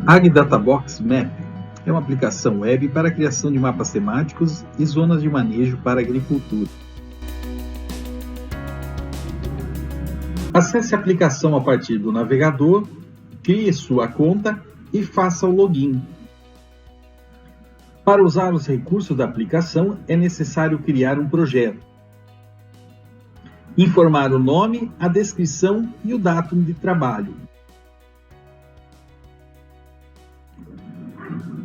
AgDataBox Map é uma aplicação web para a criação de mapas temáticos e zonas de manejo para a agricultura. Acesse a aplicação a partir do navegador, crie sua conta e faça o login. Para usar os recursos da aplicação, é necessário criar um projeto, informar o nome, a descrição e o datum de trabalho.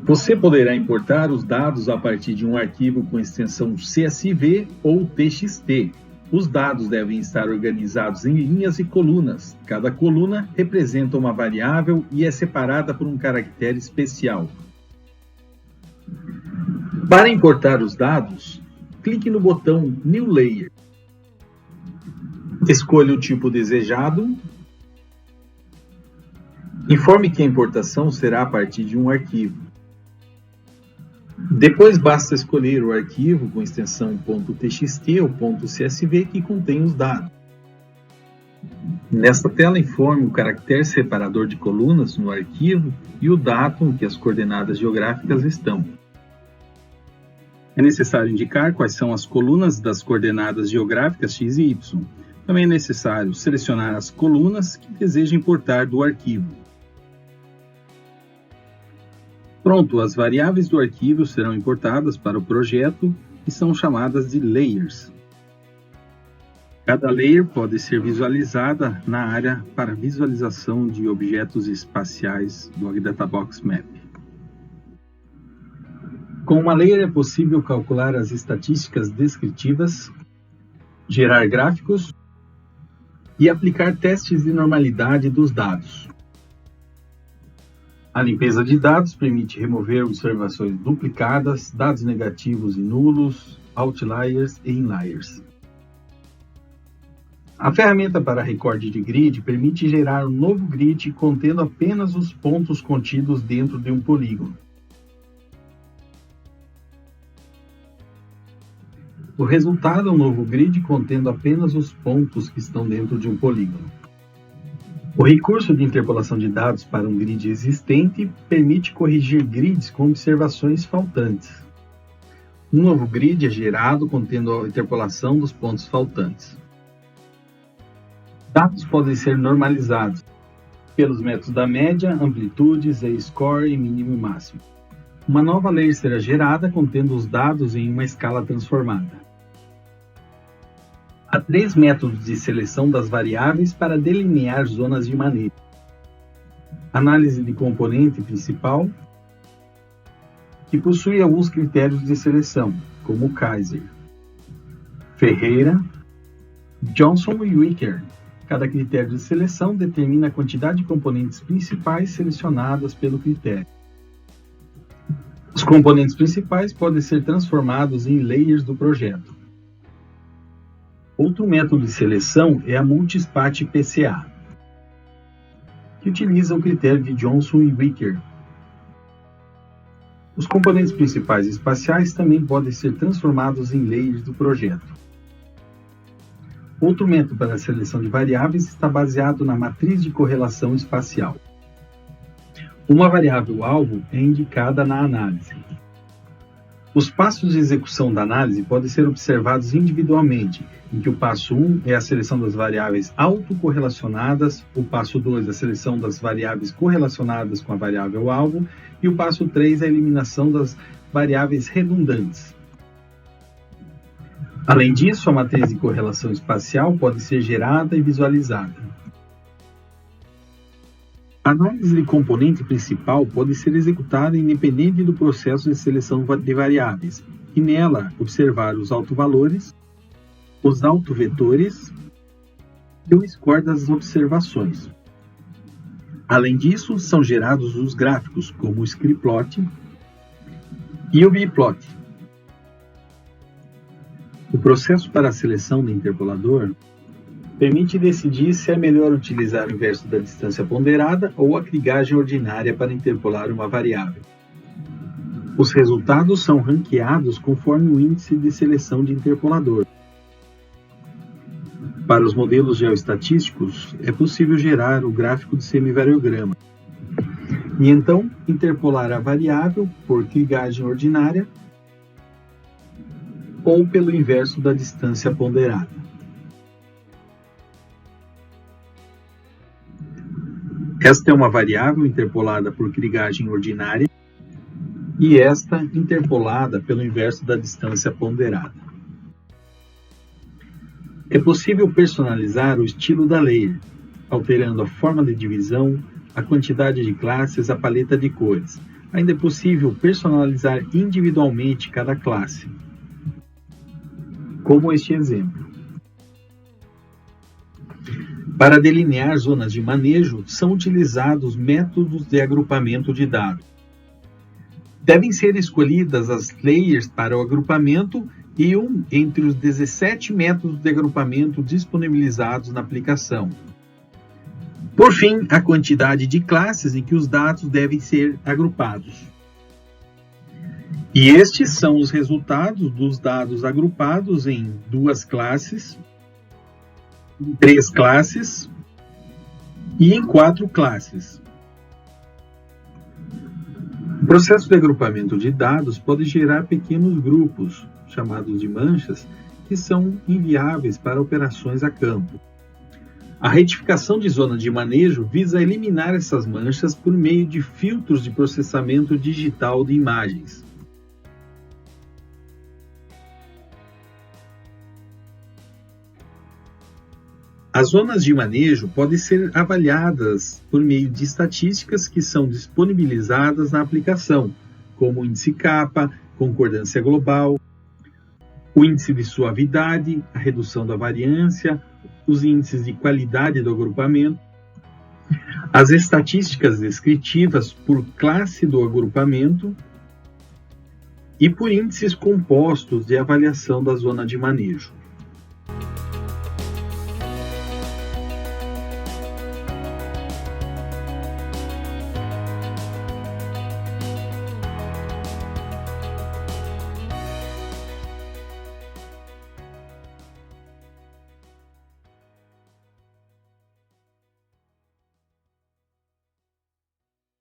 Você poderá importar os dados a partir de um arquivo com extensão CSV ou TXT. Os dados devem estar organizados em linhas e colunas. Cada coluna representa uma variável e é separada por um caractere especial. Para importar os dados, clique no botão New Layer. Escolha o tipo desejado. Informe que a importação será a partir de um arquivo. Depois basta escolher o arquivo com extensão .txt ou .csv que contém os dados. Nesta tela, informe o caractere separador de colunas no arquivo e o datum que as coordenadas geográficas estão. É necessário indicar quais são as colunas das coordenadas geográficas x e y. Também é necessário selecionar as colunas que deseja importar do arquivo. Pronto, as variáveis do arquivo serão importadas para o projeto e são chamadas de layers. Cada layer pode ser visualizada na área para visualização de objetos espaciais do AgDataBox Map. Com uma layer é possível calcular as estatísticas descritivas, gerar gráficos e aplicar testes de normalidade dos dados. A limpeza de dados permite remover observações duplicadas, dados negativos e nulos, outliers e inliers. A ferramenta para recorde de grid permite gerar um novo grid contendo apenas os pontos contidos dentro de um polígono. O resultado é um novo grid contendo apenas os pontos que estão dentro de um polígono. O recurso de interpolação de dados para um grid existente permite corrigir grids com observações faltantes. Um novo grid é gerado contendo a interpolação dos pontos faltantes. Dados podem ser normalizados pelos métodos da média, amplitude, z-score e mínimo e máximo. Uma nova layer será gerada contendo os dados em uma escala transformada. Há 3 métodos de seleção das variáveis para delinear zonas de manejo. Análise de componente principal, que possui alguns critérios de seleção, como Kaiser, Ferreira, Johnson e Wicker. Cada critério de seleção determina a quantidade de componentes principais selecionadas pelo critério. Os componentes principais podem ser transformados em layers do projeto. Outro método de seleção é a Multispat PCA, que utiliza o critério de Johnson e Wicker. Os componentes principais espaciais também podem ser transformados em layers do projeto. Outro método para a seleção de variáveis está baseado na matriz de correlação espacial. Uma variável-alvo é indicada na análise. Os passos de execução da análise podem ser observados individualmente, em que o passo 1 é a seleção das variáveis autocorrelacionadas, o passo 2 é a seleção das variáveis correlacionadas com a variável-alvo e o passo 3 é a eliminação das variáveis redundantes. Além disso, a matriz de correlação espacial pode ser gerada e visualizada. A análise de componente principal pode ser executada independente do processo de seleção de variáveis, e nela observar os autovalores, os autovetores e o score das observações. Além disso, são gerados os gráficos, como o scriplot e o bplot. O processo para a seleção do interpolador permite decidir se é melhor utilizar o inverso da distância ponderada ou a crigagem ordinária para interpolar uma variável. Os resultados são ranqueados conforme o índice de seleção de interpolador. Para os modelos geoestatísticos, é possível gerar o gráfico de semivariograma. e então interpolar a variável por krigagem ordinária ou pelo inverso da distância ponderada. Esta é uma variável interpolada por krigagem ordinária e esta interpolada pelo inverso da distância ponderada. É possível personalizar o estilo da layer, alterando a forma de divisão, a quantidade de classes, a paleta de cores. Ainda é possível personalizar individualmente cada classe, como este exemplo. Para delinear zonas de manejo, são utilizados métodos de agrupamento de dados. Devem ser escolhidas as layers para o agrupamento e um entre os 17 métodos de agrupamento disponibilizados na aplicação. Por fim, a quantidade de classes em que os dados devem ser agrupados. E estes são os resultados dos dados agrupados em 2 classes, 3 classes e em 4 classes. O processo de agrupamento de dados pode gerar pequenos grupos, chamados de manchas, que são inviáveis para operações a campo. A retificação de zona de manejo visa eliminar essas manchas por meio de filtros de processamento digital de imagens. As zonas de manejo podem ser avaliadas por meio de estatísticas que são disponibilizadas na aplicação, como o índice kappa, concordância global, o índice de suavidade, a redução da variância, os índices de qualidade do agrupamento, as estatísticas descritivas por classe do agrupamento e por índices compostos de avaliação da zona de manejo.